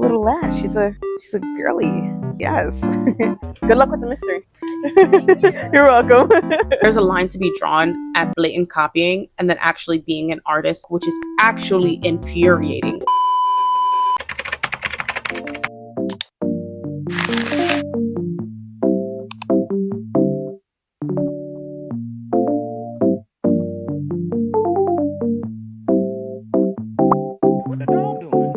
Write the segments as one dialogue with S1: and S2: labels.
S1: little lad. She's a girly. Yes. Good luck with the mystery. You're welcome. There's a line to be drawn at blatant copying and then actually being an artist, which is actually infuriating.
S2: What the dog doing?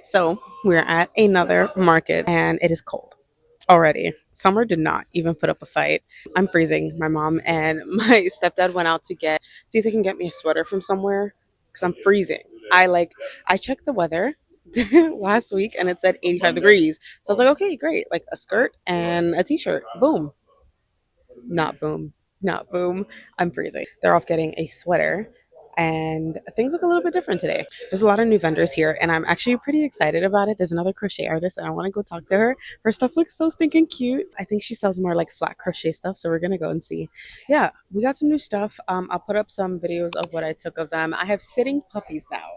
S1: So we're at another market and it is cold already. Summer did not even put up a fight. I'm freezing. My mom and my stepdad went out to see if they can get me a sweater from somewhere because I'm freezing. I checked the weather last week and it said 85 degrees. So I was like, okay, great. Like a skirt and a t-shirt. Boom. Not boom. Not boom. I'm freezing. They're off getting a sweater and things look a little bit different today. There's a lot of new vendors here and I'm actually pretty excited about it. There's another crochet artist and I want to go talk to her. Her stuff looks so stinking cute. I think she sells more like flat crochet stuff, so we're gonna go and see. Yeah, we got some new stuff. I'll put up some videos of what I took of them. I have sitting puppies now.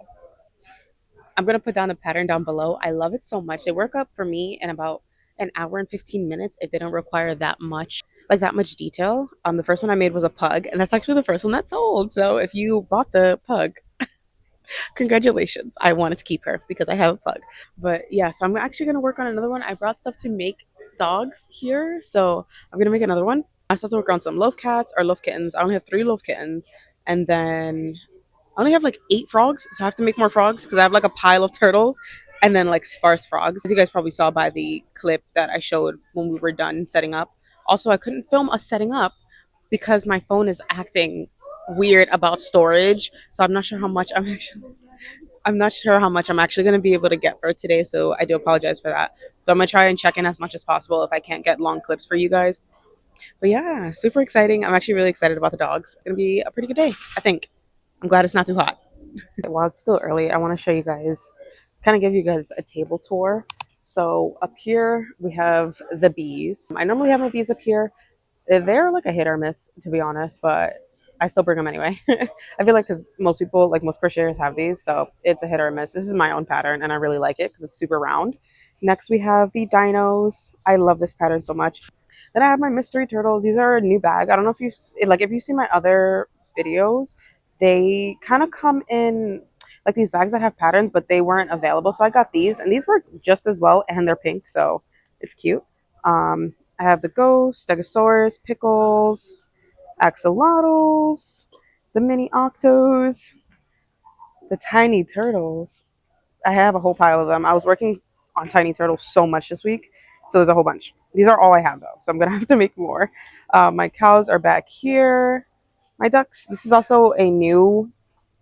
S1: I'm gonna put down the pattern down below. I love it so much. They work up for me in about an hour and 15 minutes if they don't require that much detail. The first one I made was a pug, and that's actually the first one that sold. So if you bought the pug, congratulations. I wanted to keep her because I have a pug. But yeah, so I'm actually gonna work on another one. I brought stuff to make dogs here, so I'm gonna make another one. I still have to work on some loaf cats or loaf kittens. I only have 3 loaf kittens, and then I only have like 8 frogs, so I have to make more frogs because I have like a pile of turtles and then like sparse frogs. As you guys probably saw by the clip that I showed when we were done setting up. Also, I couldn't film us setting up because my phone is acting weird about storage. So I'm not sure how much I'm actually going to be able to get for today. So I do apologize for that. But I'm going to try and check in as much as possible if I can't get long clips for you guys. But yeah, super exciting. I'm actually really excited about the dogs. It's going to be a pretty good day, I think. I'm glad it's not too hot. While it's still early, I want to show you guys, kind of give you guys a table tour. So up here, we have the bees. I normally have my bees up here. They're like a hit or miss, to be honest, but I still bring them anyway. I feel like because most people, like most crocheters, have these, so it's a hit or miss. This is my own pattern, and I really like it because it's super round. Next, we have the dinos. I love this pattern so much. Then I have my mystery turtles. These are a new bag. I don't know if if you see my other videos, they kind of come in like these bags that have patterns, but they weren't available. So I got these, and these work just as well, and they're pink, so it's cute. I have the Ghost, Stegosaurus, Pickles, Axolotls, the mini Octos, the tiny turtles. I have a whole pile of them. I was working on tiny turtles so much this week, so there's a whole bunch. These are all I have though, so I'm gonna have to make more. My cows are back here. My ducks. This is also a new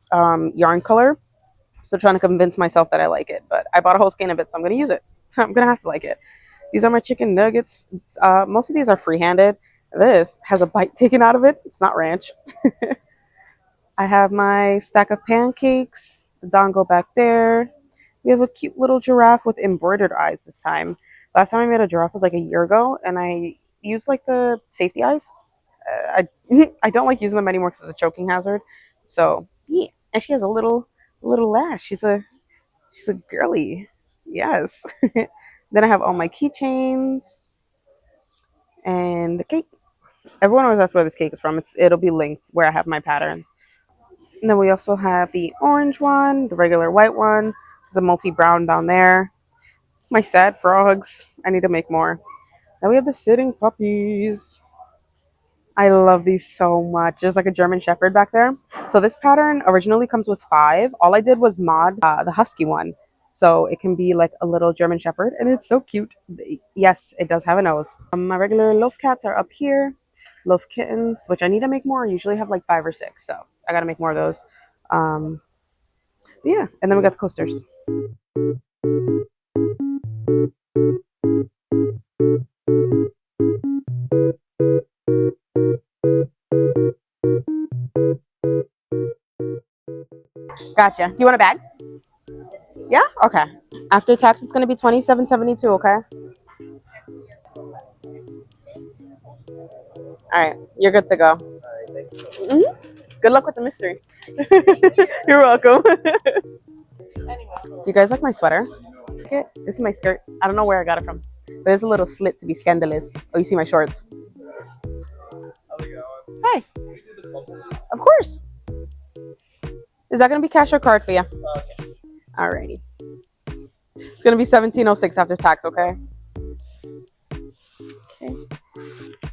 S1: yarn color. Still trying to convince myself that I like it, but I bought a whole skein of it, so I'm gonna use it. I'm gonna have to like it. These are my chicken nuggets. Most of these are free-handed. This has a bite taken out of it. It's not ranch. I have my stack of pancakes. The dongo back there. We have a cute little giraffe with embroidered eyes this time. Last time I made a giraffe was like a year ago, and I used like the safety eyes. I I don't like using them anymore because it's a choking hazard. So yeah, and she has a little lash. She's a girly. Yes. Then I have all my keychains and the cake. Everyone always asks where this cake is from. It'll be linked where I have my patterns. And then we also have the orange one, the regular white one. There's a multi brown down there. My sad frogs. I need to make more. Then we have the sitting puppies. I love these so much. There's like a German Shepherd back there. So this pattern originally comes with 5. All I did was mod the husky one. So it can be like a little German Shepherd and it's so cute. Yes, it does have a nose. My regular loaf cats are up here. Loaf kittens, which I need to make more. I usually have like 5 or 6. So I got to make more of those. Um, yeah, and then we got the coasters. Gotcha. Do you want a bag? Yeah? Okay. After tax, it's going to be 27.72. Okay. All right. You're good to go. Mhm. Good luck with the mystery. You're welcome. Do you guys like my sweater? Okay. This is my skirt. I don't know where I got it from. But there's a little slit to be scandalous. Oh, you see my shorts. Hi. Of course. Is that going to be cash or card for you? Alrighty. It's going to be 17.06 after tax, okay? Okay.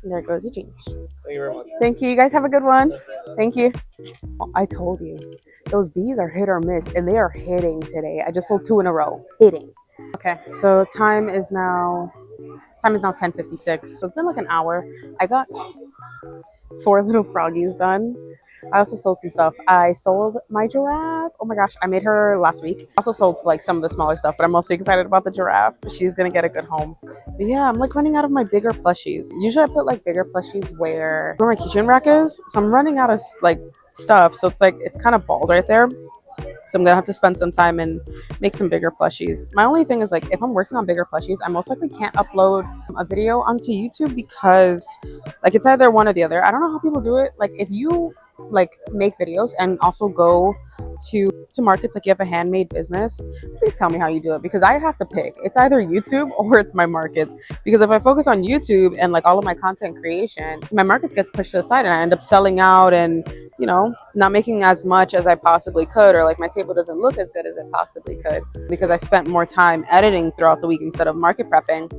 S1: And there goes your change. Thank you very much. Thank you. You guys have a good one. Thank you. I told you. Those bees are hit or miss, and they are hitting today. I just sold 2 in a row. Hitting. Okay, so time is now 10:56. So it's been like an hour. I got 4 little froggies done. I also sold some stuff. I sold my giraffe. Oh my gosh, I made her last week. I also sold like some of the smaller stuff, but I'm mostly excited about the giraffe. She's gonna get a good home. But yeah, I'm like running out of my bigger plushies. Usually I put like bigger plushies where my kitchen rack is. So I'm running out of like stuff. So it's like it's kind of bald right there. So I'm gonna have to spend some time and make some bigger plushies. My only thing is like if I'm working on bigger plushies, I most likely can't upload a video onto YouTube because like it's either one or the other. I don't know how people do it. Like if you like make videos and also go to markets like you have a handmade business, please tell me how you do it because I have to pick. It's either YouTube or it's my markets. Because if I focus on YouTube and like all of my content creation, my markets gets pushed to the side and I end up selling out and not making as much as I possibly could, or like my table doesn't look as good as it possibly could because I spent more time editing throughout the week instead of market prepping.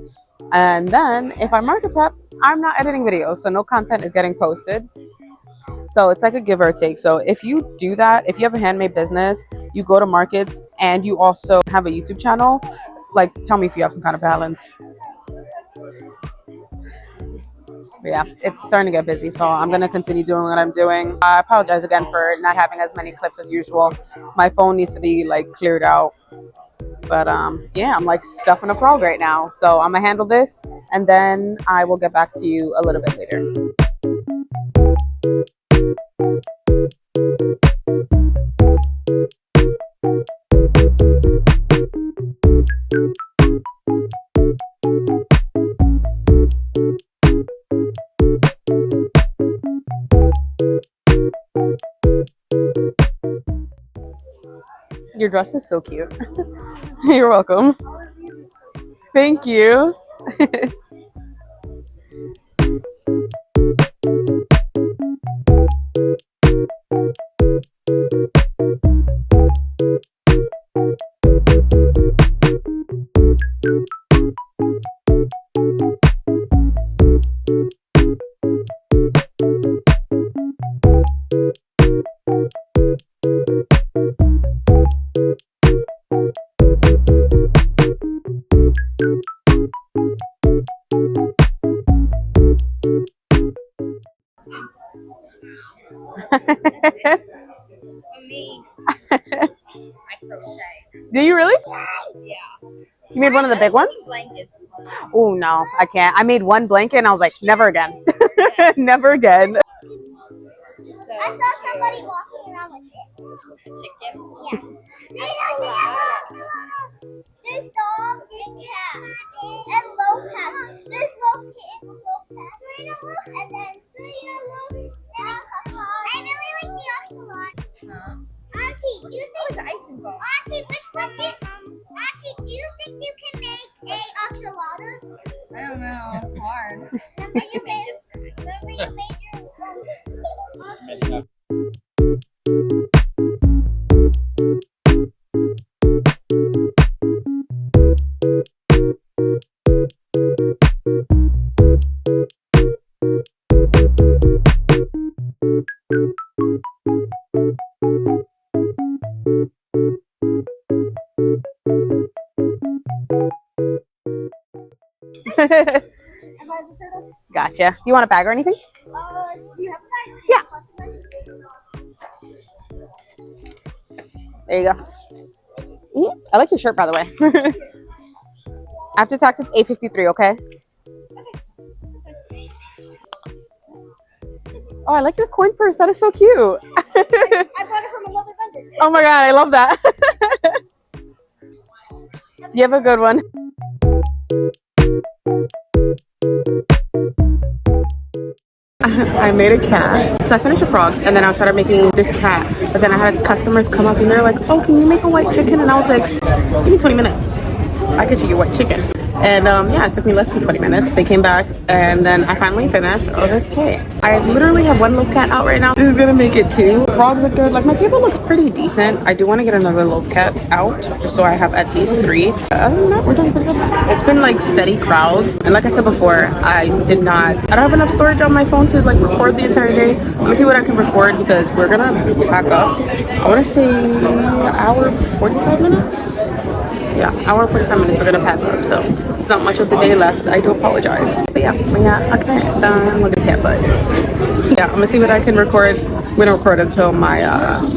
S1: And then if I market prep, I'm not editing videos, so no content is getting posted. So it's like a give or take. So if you do that, if you have a handmade business, you go to markets and you also have a YouTube channel, like tell me if you have some kind of balance. But yeah, it's starting to get busy, so I'm going to continue doing what I'm doing. I apologize again for not having as many clips as usual. My phone needs to be like cleared out. But yeah, I'm like stuffing a frog right now. So I'm going to handle this and then I will get back to you a little bit later. Your dress is so cute. You're welcome. Thank you.
S3: Me. I crochet.
S1: Do you really?
S3: Yeah.
S1: You made one of the big ones?
S3: Blankets.
S1: Oh no, I can't. I made one blanket and I was like, never again. Never again.
S3: I saw somebody walking around with it. A chicken? Yeah. There's dogs and cats and low cats. There's low kittens, low cats, and then
S1: Gotcha. Do you want a bag or anything?
S3: Do you have a bag?
S1: Yeah. There you go. I like your shirt, by the way. After tax, it's $8.53. Okay. Oh, I like your coin purse. That is so cute.
S3: I bought it from another vendor.
S1: Oh my god, I love that. You have a good one. I made a cat. So I finished the frogs and then I started making this cat. But then I had customers come up and they're like, oh, can you make a white chicken? And I was like, give me 20 minutes. I get you your white chicken. And yeah, it took me less than 20 minutes. They came back and then I finally finished this cake. I literally have one loaf cat out right now. This is gonna make it 2. Frogs look good. Like my table looks pretty decent. I do want to get another loaf cat out just so I have at least 3. Other than that, we're doing pretty good. It's been like steady crowds. And like I said before, I don't have enough storage on my phone to like record the entire day. Let me see what I can record because we're gonna pack up. I want to say an hour 45 minutes. Yeah, hour 45 minutes we're gonna pack up, so it's not much of the day left. I do apologize. But yeah, we got a cat done. Look at the cat butt. Yeah, I'm gonna see what I can record. I'm gonna record until my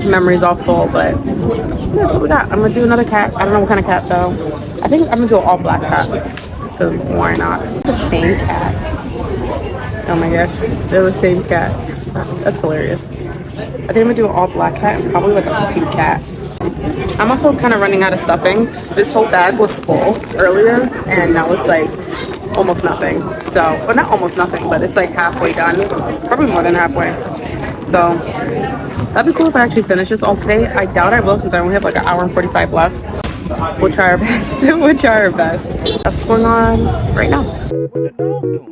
S1: memory's all full, but that's what we got. I'm gonna do another cat. I don't know what kind of cat though. I think I'm gonna do an all black cat. Because why not? The same cat. Oh my gosh, they're the same cat. That's hilarious. I think I'm gonna do an all black cat and probably like a pink cat. I'm also kind of running out of stuffing. This whole bag was full earlier and now it's like almost nothing. So, well, not almost nothing, but it's like halfway done. Probably more than halfway. So that'd be cool if I actually finish this all today. I doubt I will since I only have like an hour and 45 left. We'll try our best. We'll try our best. That's what's going on right now.
S2: What the dog doing?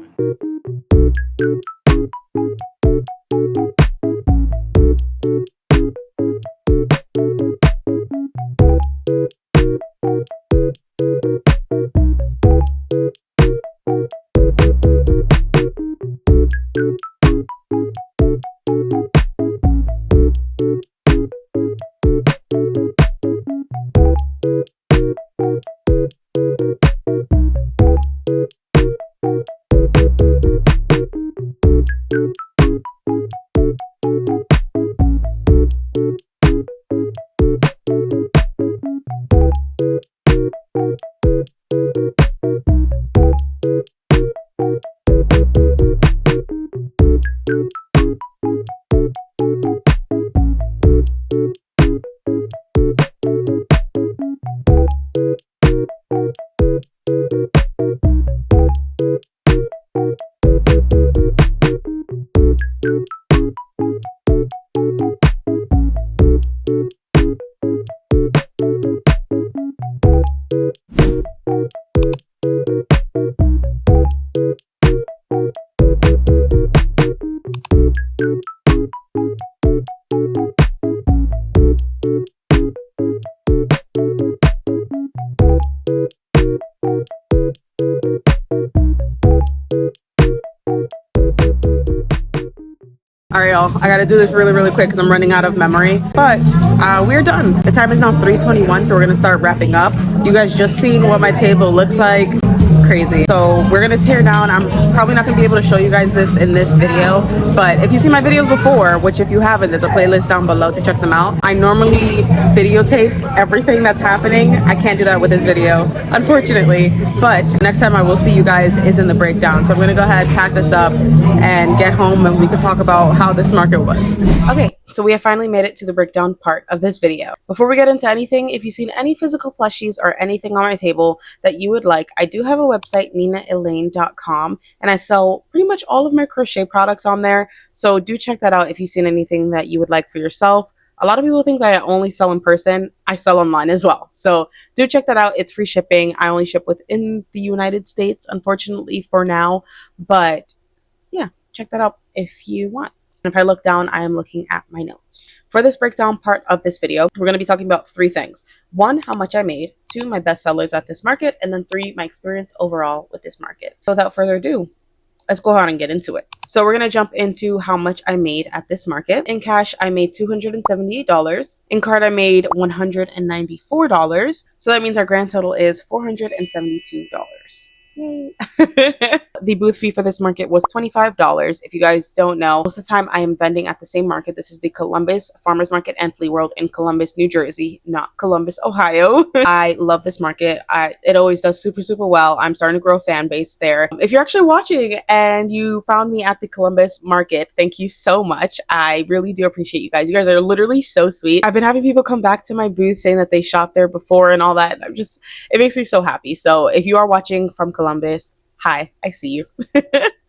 S1: All right, y'all, I gotta do this really, really quick because I'm running out of memory. But we're done. The time is now 3:21, so we're gonna start wrapping up. You guys just seen what my table looks like. Crazy. So we're gonna tear down. I'm probably not gonna be able to show you guys this in this video, but if you've seen my videos before, which if you haven't, there's a playlist down below to check them out. I normally videotape everything that's happening. I can't do that with this video, unfortunately, but next time I will see you guys is in the breakdown. So I'm gonna go ahead, pack this up, and get home, and we can talk about how this market was. Okay, so we have finally made it to the breakdown part of this video. Before we get into anything, if you've seen any physical plushies or anything on my table that you would like, I do have a website, ninaelaine.com, and I sell pretty much all of my crochet products on there. So do check that out if you've seen anything that you would like for yourself. A lot of people think that I only sell in person. I sell online as well. So do check that out. It's free shipping. I only ship within the United States, unfortunately, for now. But yeah, check that out if you want. And if I look down, I am looking at my notes. For this breakdown part of this video, we're going to be talking about 3 things. 1, how much I made. 2, my best sellers at this market. And then 3, my experience overall with this market. So without further ado, let's go ahead and get into it. So we're going to jump into how much I made at this market. In cash, I made $278. In card, I made $194. So that means our grand total is $472. Yay. The booth fee for this market was $25. If you guys don't know, most of the time I am vending at the same market. This is the Columbus Farmers Market and Flea World in Columbus, New Jersey, not Columbus, Ohio. I love this market. It always does super, super well. I'm starting to grow a fan base there. If you're actually watching and you found me at the Columbus market, thank you so much. I really do appreciate you guys. You guys are literally so sweet. I've been having people come back to my booth saying that they shopped there before and all that. And it makes me so happy. So if you are watching from Columbus, hi, I see you.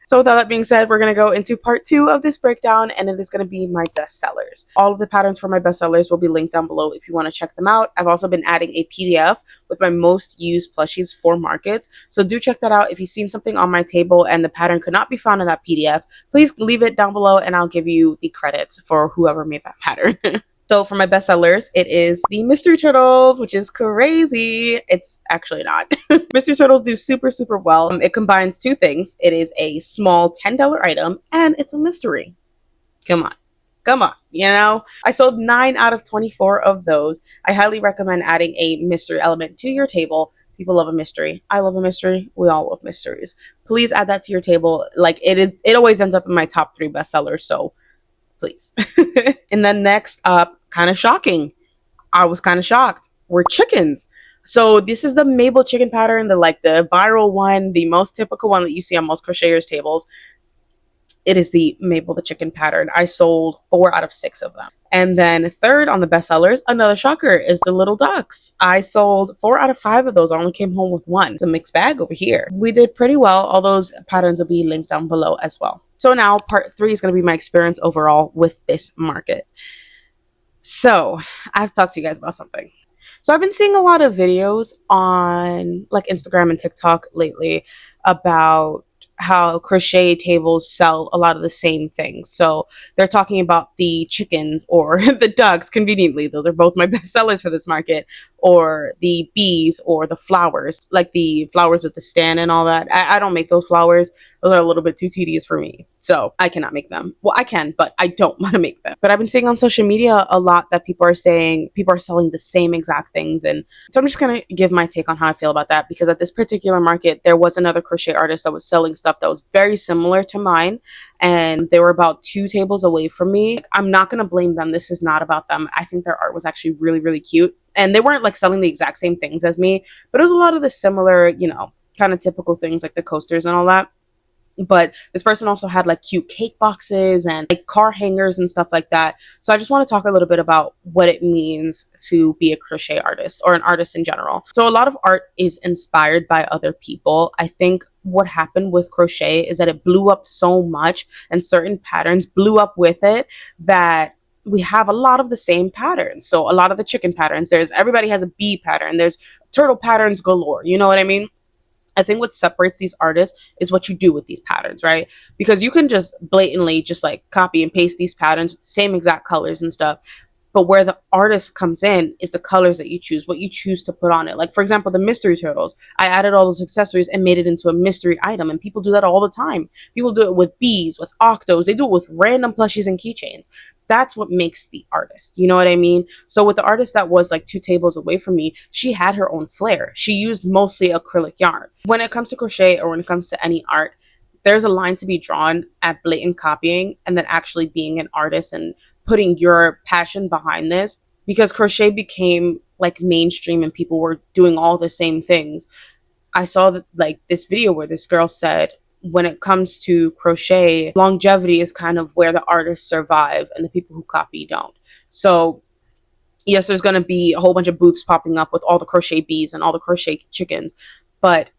S1: So with all that being said, we're going to go into part 2 of this breakdown, and it is going to be my best sellers. All of the patterns for my best sellers will be linked down below if you want to check them out. I've also been adding a PDF with my most used plushies for markets, so do check that out. If you've seen something on my table and the pattern could not be found in that PDF, please leave it down below and I'll give you the credits for whoever made that pattern. So for my best sellers, it is the mystery turtles, which is crazy. It's actually not. Mystery turtles do super, super well. It combines 2 things. It is a small $10 item and it's a mystery. Come on. Come on. You know, I sold 9 out of 24 of those. I highly recommend adding a mystery element to your table. People love a mystery. I love a mystery. We all love mysteries. Please add that to your table. Like it always ends up in my top 3 best sellers. So please. And then next up, kind of shocking. I was kind of shocked. Were chickens. So this is the Mabel chicken pattern, the viral one, the most typical one that you see on most crocheters' tables. It is the Mabel the chicken pattern. I sold 4 out of 6 of them. And then third on the best sellers, another shocker, is the little ducks. I sold 4 out of 5 of those. I only came home with 1. It's a mixed bag over here. We did pretty well. All those patterns will be linked down below as well. So now part 3 is going to be my experience overall with this market. So I have to talk to you guys about something. So I've been seeing a lot of videos on like Instagram and TikTok lately about how crochet tables sell a lot of the same things. So they're talking about the chickens or the ducks, conveniently. Those are both my best sellers for this market. Or the bees or the flowers, like the flowers with the stand and all that. I don't make those flowers. Those are a little bit too tedious for me. So I cannot make them. Well, I can, but I don't want to make them. But I've been seeing on social media a lot that people are saying people are selling the same exact things. And so I'm just going to give my take on how I feel about that. Because at this particular market, there was another crochet artist that was selling stuff that was very similar to mine. And they were about 2 tables away from me. I'm not going to blame them. This is not about them. I think their art was actually really, really cute. And they weren't like selling the exact same things as me, but it was a lot of the similar, you know, kind of typical things like the coasters and all that. But this person also had like cute cake boxes and like car hangers and stuff like that. So I just want to talk a little bit about what it means to be a crochet artist or an artist in general. So a lot of art is inspired by other people. I think what happened with crochet is that it blew up so much and certain patterns blew up with it that we have a lot of the same patterns. So a lot of the chicken patterns, everybody has a bee pattern. There's turtle patterns galore. You know what I mean? I think what separates these artists is what you do with these patterns, right? Because you can just blatantly just like copy and paste these patterns with the same exact colors and stuff. But where the artist comes in is the colors that you choose, what you choose to put on it. Like, for example, the mystery turtles. I added all those accessories and made it into a mystery item. And people do that all the time. People do it with bees, with octos. They do it with random plushies and keychains. That's what makes the artist. You know what I mean? So with the artist that was like 2 tables away from me, she had her own flair. She used mostly acrylic yarn. When it comes to crochet or when it comes to any art, there's a line to be drawn at blatant copying and then actually being an artist and putting your passion behind this, because crochet became like mainstream and people were doing all the same things. I saw that like this video where this girl said, when it comes to crochet, longevity is kind of where the artists survive and the people who copy don't. So yes, there's going to be a whole bunch of booths popping up with all the crochet bees and all the crochet chickens, but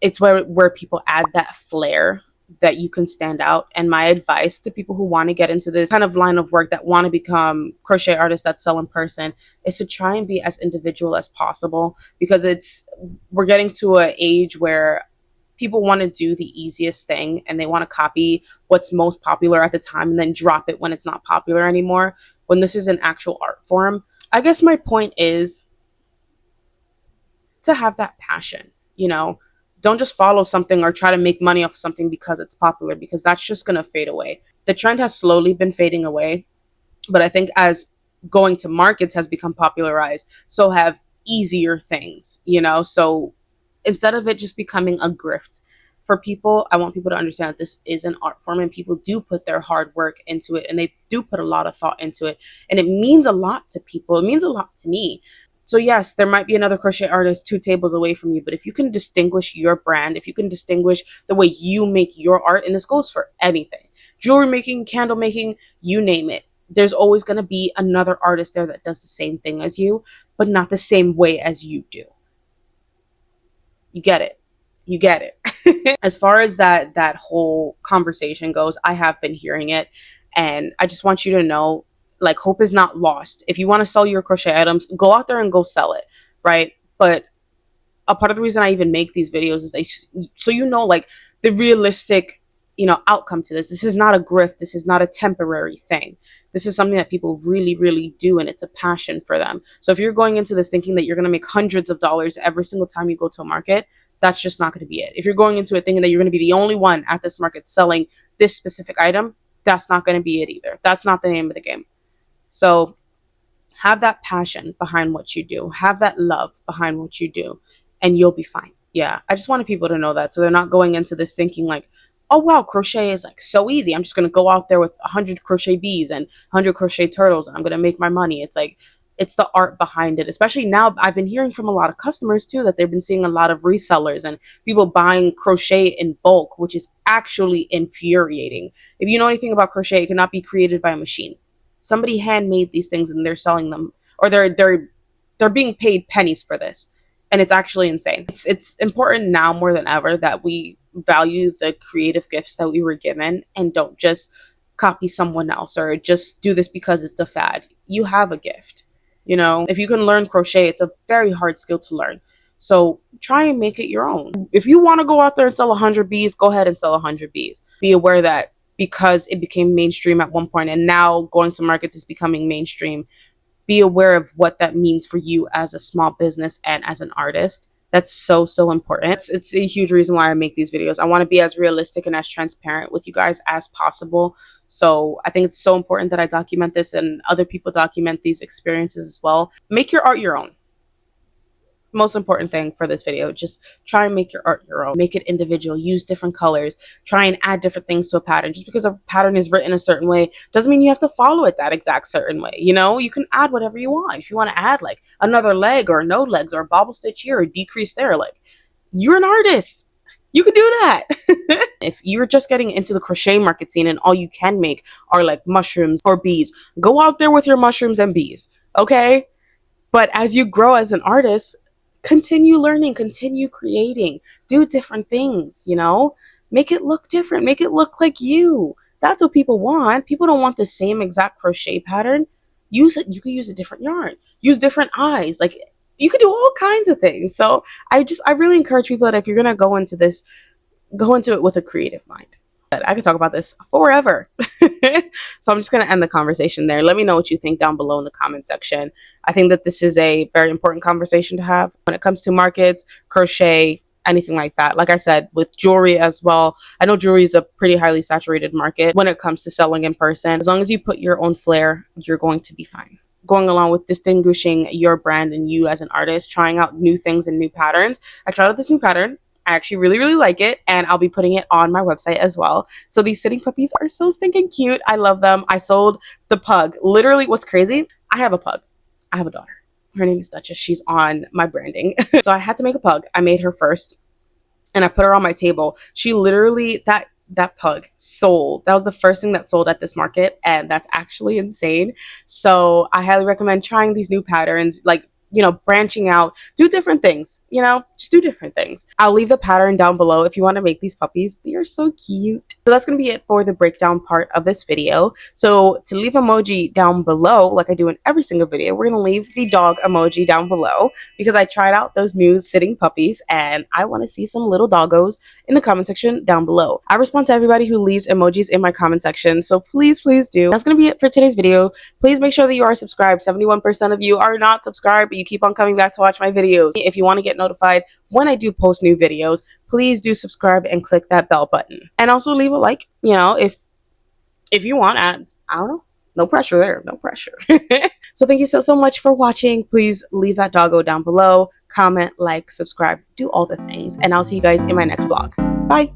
S1: it's where people add that flair that you can stand out. And my advice to people who want to get into this kind of line of work, that want to become crochet artists that sell in person, is to try and be as individual as possible, because we're getting to an age where people want to do the easiest thing and they want to copy what's most popular at the time and then drop it when it's not popular anymore, when this is an actual art form. I guess my point is to have that passion, you know? Don't just follow something or try to make money off something because it's popular, because that's just going to fade away. The trend has slowly been fading away, but I think as going to markets has become popularized, so have easier things, you know? So instead of it just becoming a grift for people, I want people to understand that this is an art form and people do put their hard work into it and they do put a lot of thought into it. And it means a lot to people. It means a lot to me. So yes, there might be another crochet artist 2 tables away from you, but if you can distinguish your brand, if you can distinguish the way you make your art, and this goes for anything, jewelry making, candle making, you name it, there's always going to be another artist there that does the same thing as you, but not the same way as you do. You get it. You get it. As far as that whole conversation goes, I have been hearing it, and I just want you to know, like, hope is not lost. If you want to sell your crochet items, go out there and go sell it, right? But a part of the reason I even make these videos is so you know, like, the realistic, you know, outcome to this. This is not a grift. This is not a temporary thing. This is something that people really, really do, and it's a passion for them. So if you're going into this thinking that you're going to make hundreds of dollars every single time you go to a market, that's just not going to be it. If you're going into it thinking that you're going to be the only one at this market selling this specific item, that's not going to be it either. That's not the name of the game. So have that passion behind what you do. Have that love behind what you do, and you'll be fine. Yeah, I just wanted people to know that, so they're not going into this thinking like, oh wow, crochet is like so easy. I'm just going to go out there with 100 crochet bees and 100 crochet turtles and I'm going to make my money. It's like, it's the art behind it. Especially now, I've been hearing from a lot of customers too that they've been seeing a lot of resellers and people buying crochet in bulk, which is actually infuriating. If you know anything about crochet, it cannot be created by a machine. Somebody handmade these things and they're selling them, or they're being paid pennies for this, and it's actually insane. It's important now more than ever that we value the creative gifts that we were given and don't just copy someone else or just do this because it's a fad. You have a gift. You know, if you can learn crochet, it's a very hard skill to learn. So try and make it your own. If you want to go out there and sell 100 bees, go ahead and sell 100 bees. Be aware that because it became mainstream at one point and now going to markets is becoming mainstream, be aware of what that means for you as a small business and as an artist. That's so, so important. It's a huge reason why I make these videos. I want to be as realistic and as transparent with you guys as possible. So I think it's so important that I document this and other people document these experiences as well. Make your art your own. Most important thing for this video, just try and make your art your own. Make it individual. Use different colors. Try and add different things to a pattern. Just because a pattern is written a certain way doesn't mean you have to follow it that exact certain way. You know, you can add whatever you want. If you want to add like another leg or no legs or a bobble stitch here or decrease there, like, you're an artist. You could do that. If you're just getting into the crochet market scene and all you can make are like mushrooms or bees, go out there with your mushrooms and bees. Okay? But as you grow as an artist, continue learning, continue creating, do different things, you know, make it look different, make it look like you. That's what people want. People don't want the same exact crochet pattern. Use it. You could use a different yarn, use different eyes. Like, you could do all kinds of things. So I really encourage people that if you're going to go into this, go into it with a creative mind. I could talk about this forever. So I'm just going to end the conversation there. Let me know what you think down below in the comment section. I think that this is a very important conversation to have when it comes to markets, crochet, anything like that. Like I said, with jewelry as well. I know jewelry is a pretty highly saturated market when it comes to selling in person. As long as you put your own flair, you're going to be fine. Going along with distinguishing your brand and you as an artist, trying out new things and new patterns. I tried out this new pattern. I actually really, really like it, and I'll be putting it on my website as well. So these sitting puppies are so stinking cute. I love them. I sold the pug. Literally, what's crazy, I have a pug. I have a daughter. Her name is Duchess. She's on my branding. So I had to make a pug. I made her first, and I put her on my table. She literally, that pug sold. That was the first thing that sold at this market, and that's actually insane. So I highly recommend trying these new patterns. Like, branching out, do different things, just do different things. I'll leave the pattern down below if you want to make these puppies. They are so cute. So that's going to be it for the breakdown part of this video. So to leave emoji down below, like I do in every single video, we're going to leave the dog emoji down below because I tried out those new sitting puppies and I want to see some little doggos in the comment section down below. I respond to everybody who leaves emojis in my comment section, so please do. That's going to be it for today's video. Please make sure that you are subscribed. 71% of you are not subscribed, but you keep on coming back to watch my videos. If you want to get notified when I do post new videos, please do subscribe and click that bell button. And also leave a like, if you want. I don't know. No pressure there. No pressure. So thank you so much for watching. Please leave that doggo down below. Comment, like, subscribe, do all the things. And I'll see you guys in my next vlog. Bye.